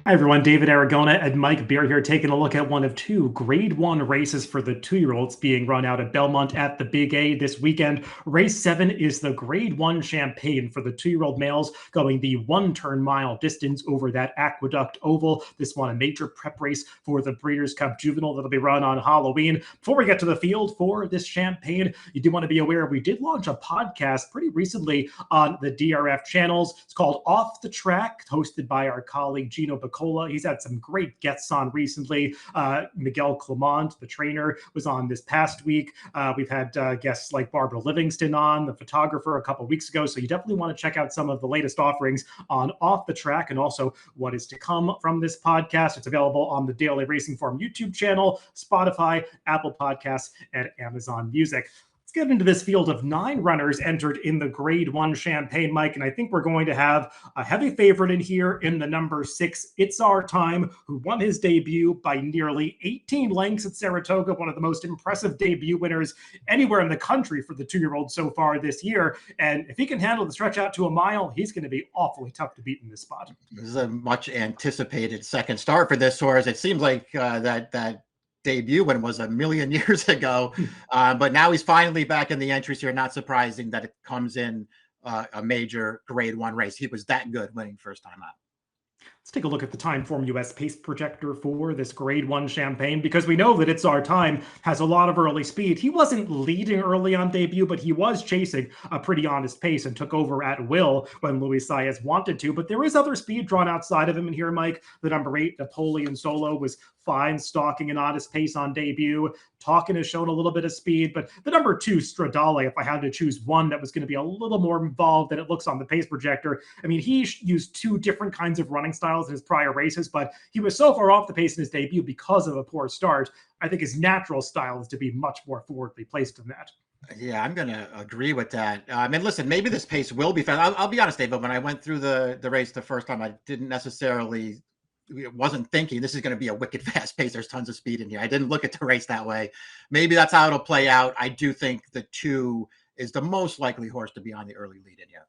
Hi everyone, David Aragona and Mike Beer here taking a look at one of two Grade 1 races for the two-year-olds being run out at Belmont at the Big A this weekend. Race 7 is the Grade 1 Champagne for the two-year-old males going the one-turn mile distance over that Aqueduct Oval. This one a major prep race for the Breeders' Cup Juvenile that'll be run on Halloween. Before we get to the field for this Champagne, you do want to be aware we did launch a podcast pretty recently on the DRF channels. It's called Off the Track, hosted by our colleague Gino Cola. He's had some great guests on recently. Miguel Clement, the trainer, was on this past week. We've had guests like Barbara Livingston on, the photographer, a couple weeks ago. So you definitely want to check out some of the latest offerings on Off the Track and also what is to come from this podcast. It's available on the Daily Racing Form YouTube channel, Spotify, Apple Podcasts, and Amazon Music. Get into this field of 9 runners entered in the Grade 1 Champagne, Mike, and I think we're going to have a heavy favorite in here in the number 6, It's Our Time, who won his debut by nearly 18 lengths at Saratoga, one of the most impressive debut winners anywhere in the country for the two-year-old so far this year. And if he can handle the stretch out to a mile, he's going to be awfully tough to beat in this spot. This is a much anticipated second start for this horse. It seems like that debut when was a million years ago, but now he's finally back in the entries here. Not surprising that it comes in a major Grade 1 race. He was that good winning first time out. Let's take a look at the Timeform US pace projector for this Grade 1 Champagne, because we know that It's Our Time has a lot of early speed. He wasn't leading early on debut, but he was chasing a pretty honest pace and took over at will when Luis Saez wanted to. But there is other speed drawn outside of him in here, Mike. The number 8, Napoleon Solo, was fine, stalking an honest pace on debut. Talkin has shown a little bit of speed, but the number 2, Stradale, if I had to choose one that was going to be a little more involved than it looks on the pace projector, I mean, he used 2 different kinds of running styles in his prior races, but he was so far off the pace in his debut because of a poor start. I think his natural style is to be much more forwardly placed than that. Yeah, I'm going to agree with that. And listen, maybe this pace will be fast. I'll be honest, David, when I went through the race the first time, I didn't necessarily wasn't thinking this is going to be a wicked fast pace. There's tons of speed in here. I didn't look at the race that way. Maybe that's how it'll play out. I do think the 2 is the most likely horse to be on the early lead in here.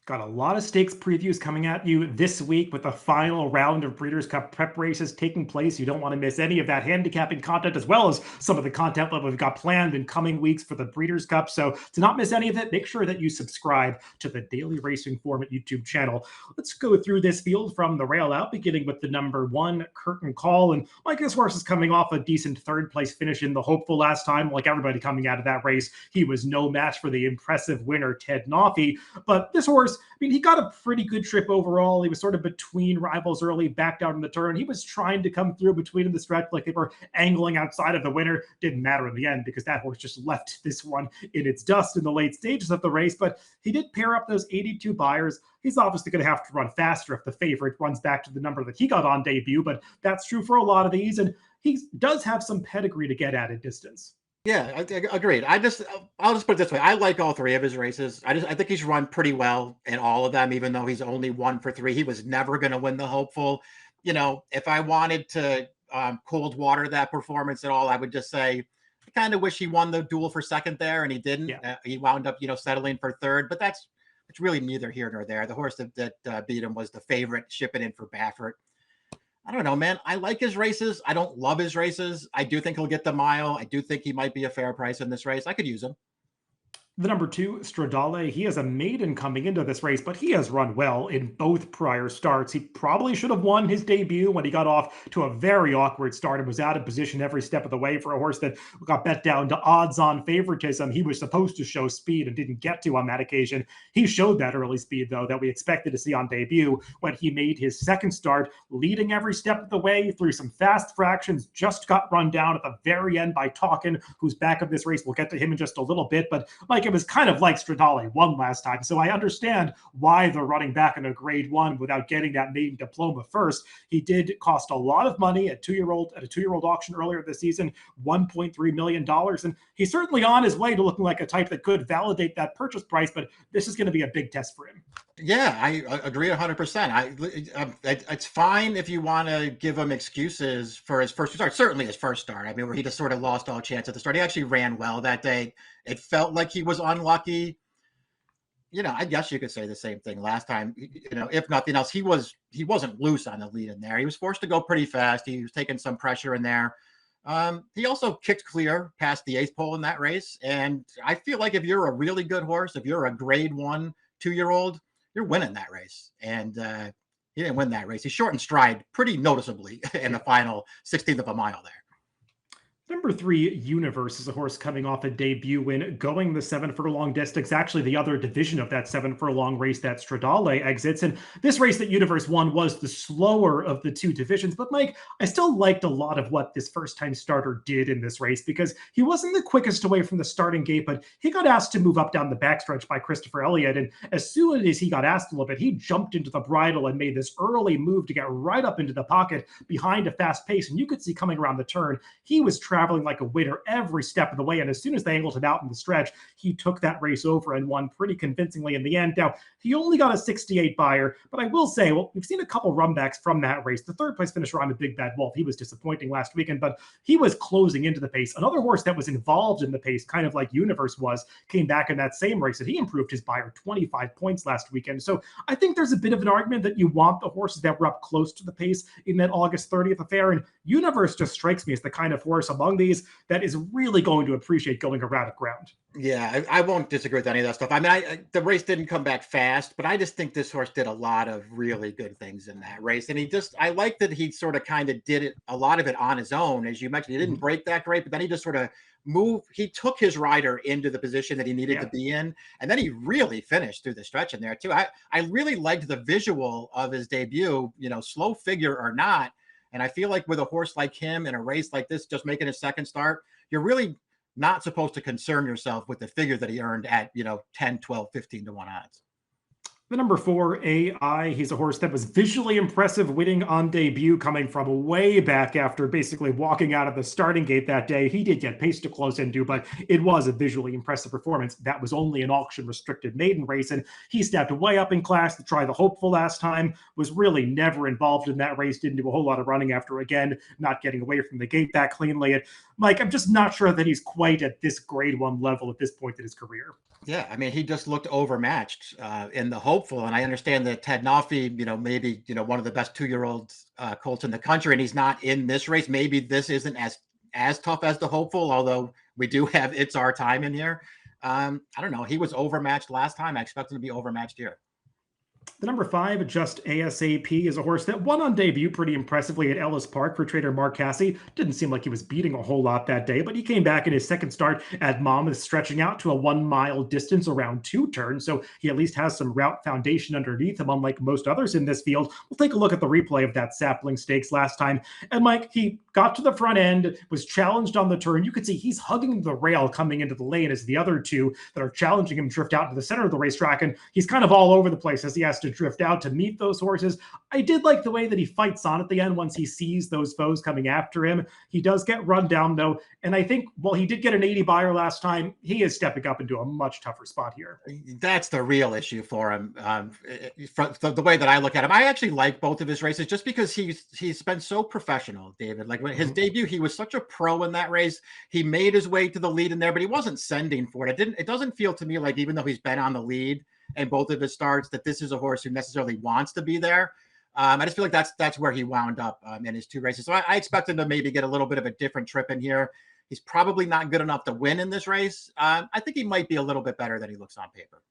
Got a lot of stakes previews coming at you this week with the final round of Breeders' Cup prep races taking place. You don't want to miss any of that handicapping content, as well as some of the content that we've got planned in coming weeks for the Breeders' Cup. So to not miss any of it, make sure that you subscribe to the Daily Racing Form YouTube channel. Let's go through this field from the rail out, beginning with the number 1, Curtain Call. And Mike, this horse is coming off a decent third-place finish in the Hopeful last time. Like everybody coming out of that race, he was no match for the impressive winner, Ted Noffey. But this horse, I mean, he got a pretty good trip overall. He was sort of between rivals early, back down in the turn. He was trying to come through between the stretch like they were angling outside of the winner. Didn't matter in the end because that horse just left this one in its dust in the late stages of the race. But he did pair up those 82 buyers. He's obviously going to have to run faster if the favorite runs back to the number that he got on debut, but that's true for a lot of these. And he does have some pedigree to get at a distance. Yeah, agreed. I'll just put it this way. I like all 3 of his races. I think he's run pretty well in all of them, even though he's only 1 for 3. He was never going to win the Hopeful. You know, if I wanted to cold water that performance at all, I would just say I kind of wish he won the duel for second there, and he didn't. Yeah. He wound up, settling for third, but it's really neither here nor there. The horse that beat him was the favorite, shipping in for Baffert. I don't know, man. I like his races. I don't love his races. I do think he'll get the mile. I do think he might be a fair price in this race. I could use him. The number 2, Stradale, he is a maiden coming into this race, but he has run well in both prior starts. He probably should have won his debut when he got off to a very awkward start and was out of position every step of the way for a horse that got bet down to odds-on favoritism. He was supposed to show speed and didn't get to on that occasion. He showed that early speed, though, that we expected to see on debut when he made his second start, leading every step of the way through some fast fractions, just got run down at the very end by Talkin, who's back of this race. We'll get to him in just a little bit, but like it was kind of like Stradale won last time. So I understand why they're running back in a Grade 1 without getting that maiden diploma first. He did cost a lot of money at a two-year-old auction earlier this season, $1.3 million. And he's certainly on his way to looking like a type that could validate that purchase price, but this is going to be a big test for him. Yeah, I agree 100%. It's fine if you want to give him excuses for his first start. Certainly his first start. I mean, where he just sort of lost all chance at the start. He actually ran well that day. It felt like he was unlucky. I guess you could say the same thing last time. If nothing else, he wasn't loose on the lead in there. He was forced to go pretty fast. He was taking some pressure in there. He also kicked clear past the 8th pole in that race. And I feel like if you're a really good horse, if you're a grade 1 2-year-old, you're winning that race. And he didn't win that race. He shortened stride pretty noticeably in the final 16th of a mile there. Number 3, Universe, is a horse coming off a debut win, going the 7 furlong distance, actually the other division of that 7 furlong race that Stradale exits. And this race that Universe won was the slower of the 2 divisions. But Mike, I still liked a lot of what this first-time starter did in this race, because he wasn't the quickest away from the starting gate, but he got asked to move up down the backstretch by Christopher Elliott. And as soon as he got asked a little bit, he jumped into the bridle and made this early move to get right up into the pocket behind a fast pace. And you could see coming around the turn, he was traveling like a winner every step of the way. And as soon as they angled him out in the stretch, he took that race over and won pretty convincingly in the end. Now, he only got a 68 buyer, but I will say, well, we've seen a couple runbacks from that race. The 3rd place finisher on the Big Bad Wolf, he was disappointing last weekend, but he was closing into the pace. Another horse that was involved in the pace, kind of like Universe was, came back in that same race, and he improved his buyer 25 points last weekend. So I think there's a bit of an argument that you want the horses that were up close to the pace in that August 30th affair, and Universe just strikes me as the kind of horse among these that is really going to appreciate going erratic ground. Yeah, I won't disagree with any of that stuff. I mean, the race didn't come back fast, but I just think this horse did a lot of really good things in that race. And I like that he sort of kind of did a lot of it on his own. As you mentioned, he didn't break that great, but then he just sort of he took his rider into the position that he needed to be in. And then he really finished through the stretch in there too. I really liked the visual of his debut, slow figure or not. And I feel like with a horse like him in a race like this, just making his second start, you're really not supposed to concern yourself with the figure that he earned at, 10, 12, 15 to 1 odds. The number 4, AI, he's a horse that was visually impressive, winning on debut, coming from way back after basically walking out of the starting gate that day. He did get paced to close into, but it was a visually impressive performance. That was only an auction-restricted maiden race, and he stepped way up in class to try the Hopeful last time, was really never involved in that race, didn't do a whole lot of running after, again, not getting away from the gate that cleanly. And Mike, I'm just not sure that he's quite at this grade 1 level at this point in his career. Yeah, I mean, he just looked overmatched in the Hopeful, and I understand that Ted Noffey, maybe one of the best 2-year-old colts in the country, and he's not in this race. Maybe this isn't as tough as the Hopeful, although we do have It's Our Time in here. I don't know. He was overmatched last time. I expect him to be overmatched here. The number 5, Just ASAP, is a horse that won on debut pretty impressively at Ellis Park for trader Mark Casse. Didn't seem like he was beating a whole lot that day, but he came back in his second start at Monmouth, stretching out to a 1-mile distance around 2 turns, so he at least has some route foundation underneath him, unlike most others in this field. We'll take a look at the replay of that Sapling Stakes last time. And Mike, he got to the front end, was challenged on the turn. You could see he's hugging the rail coming into the lane as the other 2 that are challenging him drift out to the center of the racetrack, and he's kind of all over the place as he has to drift out to meet those horses. I did like the way that he fights on at the end once he sees those foes coming after him. He does get run down though, and I think while he did get an 80 buyer last time, he is stepping up into a much tougher spot here. That's the real issue for him. From the way that I look at him, I actually like both of his races just because he's been so professional, David. Like when his debut, he was such a pro in that race. He made his way to the lead in there, but he wasn't sending for it. It doesn't feel to me like, even though he's been on the lead and both of his starts, that this is a horse who necessarily wants to be there. I just feel like that's where he wound up in his 2 races. So I expect him to maybe get a little bit of a different trip in here. He's probably not good enough to win in this race. I think he might be a little bit better than he looks on paper.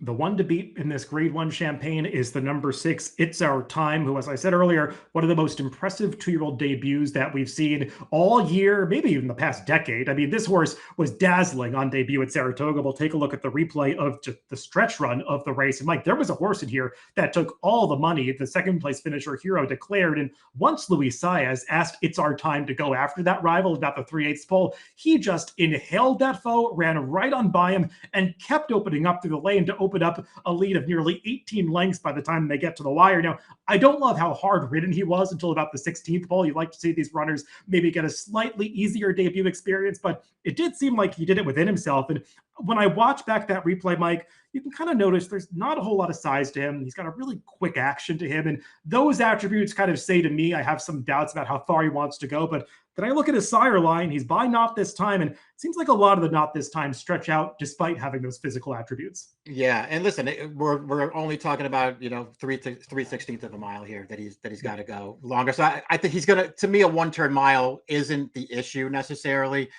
The one to beat in this grade 1 Champagne is the number 6, It's Our Time, who, as I said earlier, one of the most impressive 2-year-old debuts that we've seen all year, maybe even the past decade. I mean, this horse was dazzling on debut at Saratoga. We'll take a look at the replay of just the stretch run of the race. And Mike, there was a horse in here that took all the money. The second place finisher, Hero, declared. And once Luis Saez asked It's Our Time to go after that rival about the 3/8 pole, he just inhaled that foe, ran right on by him, and kept opening up through the lane to open up a lead of nearly 18 lengths by the time they get to the wire. Now, I don't love how hard ridden he was until about the 16th pole. You'd like to see these runners maybe get a slightly easier debut experience, but it did seem like he did it within himself. And when I watch back that replay, Mike, you can kind of notice there's not a whole lot of size to him. He's got a really quick action to him. And those attributes kind of say to me, I have some doubts about how far he wants to go, but Then I look at his sire line. He's by Not This Time, and it seems like a lot of the Not This Time stretch out despite having those physical attributes. Yeah, and listen, we're only talking about 3/16 of a mile here that he's got to go longer. So I think he's gonna. To me, a 1 turn mile isn't the issue necessarily.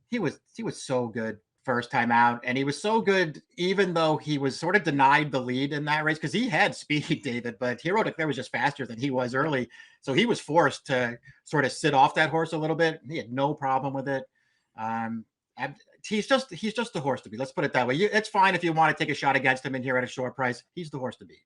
He was so good first time out, and he was so good even though he was sort of denied the lead in that race because he had speed, David, but Hero Declare was just faster than he was early, so he was forced to sort of sit off that horse a little bit. He had no problem with it. Um, he's just the horse to beat. Let's put it that way. It's fine if you want to take a shot against him in here at a short price. He's the horse to beat.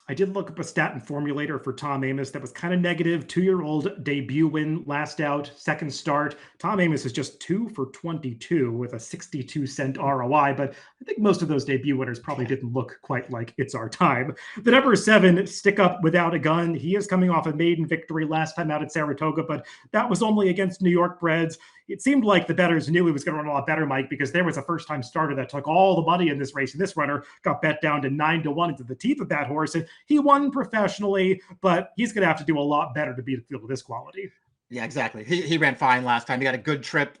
I did look up a stat and formulator for Tom Amoss that was kind of negative. 2-year-old debut win, last out, second start. Tom Amoss is just 2 for 22 with a 62-cent ROI, but I think most of those debut winners probably didn't look quite like It's Our Time. The number 7, Stickupwithoutagun. He is coming off a maiden victory last time out at Saratoga, but that was only against New York breds. It seemed like the bettors knew he was going to run a lot better, Mike, because there was a first-time starter that took all the money in this race, and this runner got bet down to 9-1 into the teeth of that horse, and he won professionally, but he's going to have to do a lot better to beat a field of this quality. Yeah, exactly. He ran fine last time. He got a good trip.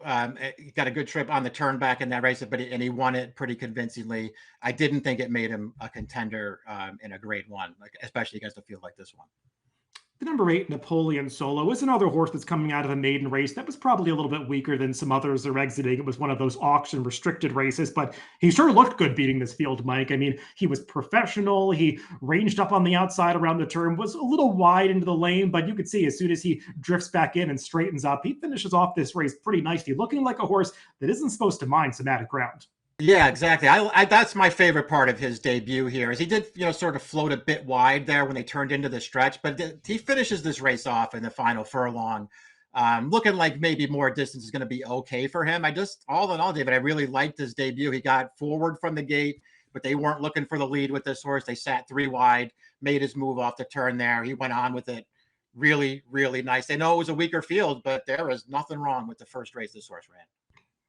He got a good trip on the turn back in that race, but he won it pretty convincingly. I didn't think it made him a contender in a grade 1, like especially against a field like this one. The number 8, Napoleon Solo, is another horse that's coming out of a maiden race that was probably a little bit weaker than some others are exiting. It was one of those auction restricted races, but he sure looked good beating this field, Mike. I mean, he was professional. He ranged up on the outside around the turn, was a little wide into the lane, but you could see as soon as he drifts back in and straightens up, he finishes off this race pretty nicely, looking like a horse that isn't supposed to mind some added ground. Yeah, exactly. I that's my favorite part of his debut here is he did, sort of float a bit wide there when they turned into the stretch, but he finishes this race off in the final furlong, looking like maybe more distance is going to be okay for him. All in all, David, I really liked his debut. He got forward from the gate, but they weren't looking for the lead with this horse. They sat 3 wide, made his move off the turn there. He went on with it. Really, really nice. They know it was a weaker field, but there was nothing wrong with the first race this horse ran.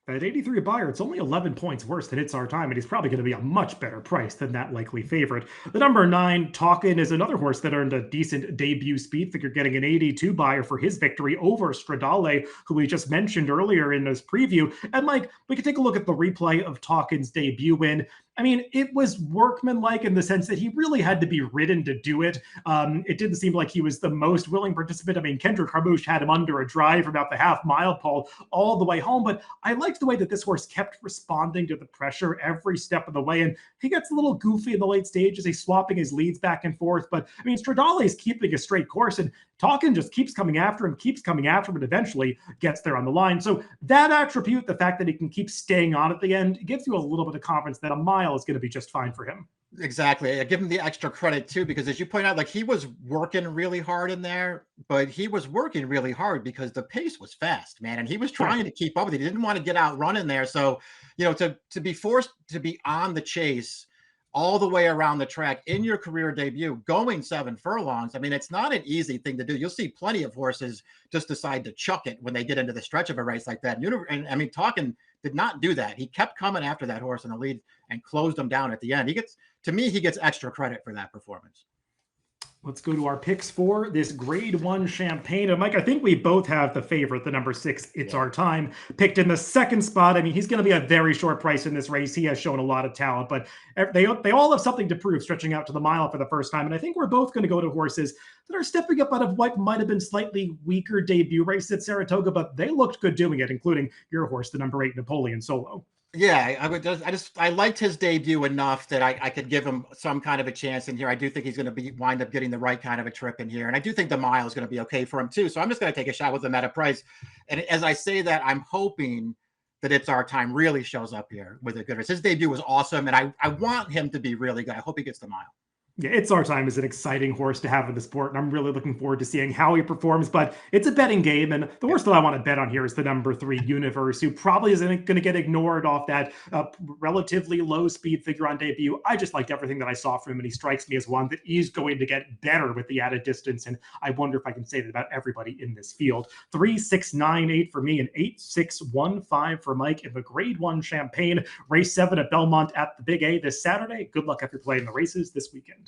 At 83 buyer, it's only 11 points worse than It's Our Time, and he's probably going to be a much better price than that likely favorite. The number 9, Talkin, is another horse that earned a decent debut speed figure, getting an 82 buyer for his victory over Stradale, who we just mentioned earlier in his preview. And Mike, we could take a look at the replay of Talkin's debut win. I mean, it was workmanlike in the sense that he really had to be ridden to do it. It didn't seem like he was the most willing participant. I mean, Kendrick Carmouche had him under a drive from about the half-mile pole all the way home, but I liked the way that this horse kept responding to the pressure every step of the way, and he gets a little goofy in the late stages. He's swapping his leads back and forth, but I mean, Stradale is keeping a straight course, and Talkin just keeps coming after him, and eventually gets there on the line. So that attribute, the fact that he can keep staying on at the end, gives you a little bit of confidence that a mile is going to be just fine for him. Exactly. I give him the extra credit too, because as you point out, like he was working really hard in there, but he was working really hard because the pace was fast, man. And he was trying to keep up with it. He didn't want to get out running there. So, to be forced to be on the chase all the way around the track in your career debut, going 7 furlongs. I mean, it's not an easy thing to do. You'll see plenty of horses just decide to chuck it when they get into the stretch of a race like that. And I mean, Talkin did not do that. He kept coming after that horse in the lead and closed him down at the end. To me, he gets extra credit for that performance. Let's go to our picks for this grade 1 Champagne. And Mike, I think we both have the favorite, the number 6, It's Our Time, picked in the second spot. I mean, he's going to be a very short price in this race. He has shown a lot of talent, but they all have something to prove, stretching out to the mile for the first time. And I think we're both going to go to horses that are stepping up out of what might have been slightly weaker debut races at Saratoga, but they looked good doing it, including your horse, the number 8, Napoleon Solo. Yeah, I liked his debut enough that I could give him some kind of a chance in here. I do think he's going to wind up getting the right kind of a trip in here. And I do think the mile is going to be okay for him too. So I'm just going to take a shot with him at a price. And as I say that, I'm hoping that It's Our Time really shows up here with a good race. His debut was awesome. And I want him to be really good. I hope he gets the mile. Yeah, It's Our Time is an exciting horse to have in the sport, and I'm really looking forward to seeing how he performs, but it's a betting game, and the horse that I want to bet on here is the number 3, Universe, who probably isn't going to get ignored off that relatively low speed figure on debut. I just liked everything that I saw from him, and he strikes me as one that is going to get better with the added distance, and I wonder if I can say that about everybody in this field. 3, 6, 9, 8 for me, and 8, 6, 1, 5 for Mike in the grade 1 Champagne, race 7 at Belmont at the Big A this Saturday. Good luck if you're playing the races this weekend.